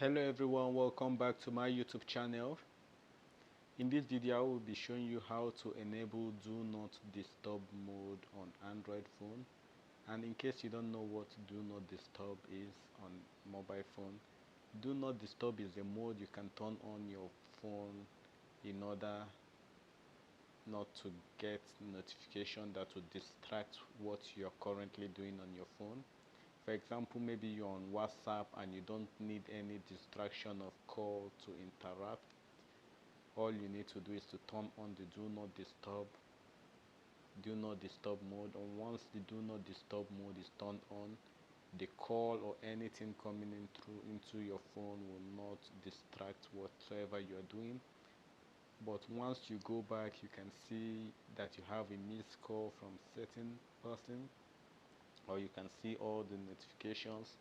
Hello everyone, welcome back to my YouTube channel. In this video I will be showing you how to enable do not disturb mode on Android phone. And in case you don't know what do not disturb is on mobile phone, do not disturb is a mode you can turn on your phone in order not to get notification that will distract what you're currently doing on your phone. For example, maybe you're on WhatsApp and you don't need any distraction of call to interrupt. All you need to do is to turn on the do not disturb mode, and once the do not disturb mode is turned on, the call or anything coming in through into your phone will not distract whatsoever you're doing. But once you go back, you can see that you have a missed call from certain person, or you can see all the notifications,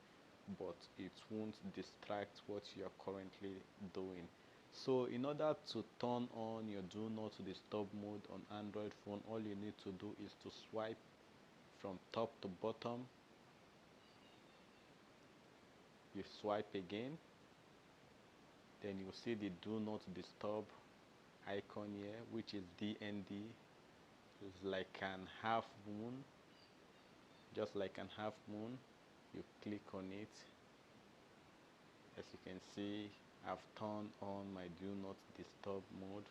but it won't distract what you are currently doing. So in order to turn on your do not disturb mode on Android phone, all you need to do is to swipe from top to bottom. You swipe again, then you see the do not disturb icon here, which is DND. It's like an half moon, just like an half moon. You click on it. As you can see, I've turned on my do not disturb mode.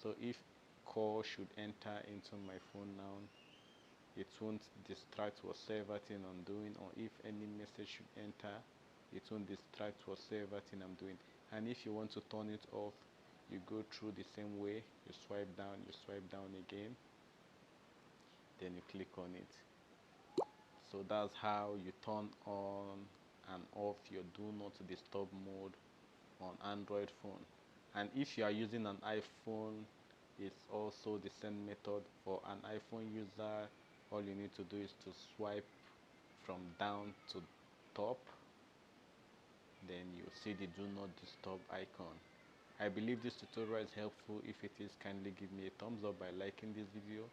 So if call should enter into my phone now, it won't distract whatsoever thing I'm doing, or if any message should enter, it won't distract whatsoever thing I'm doing. And if you want to turn it off, you go through the same way. You swipe down again, then you click on it. So that's how you turn on and off your do not disturb mode on Android phone. And if you are using an iPhone, it's also the same method. For an iPhone user, all you need to do is to swipe from down to top, then you see the do not disturb icon. I believe this tutorial is helpful. If it is, kindly give me a thumbs up by liking this video,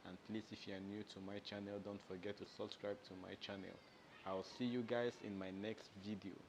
and please, if you are new to my channel, don't forget to subscribe to my channel. I'll see you guys in my next video.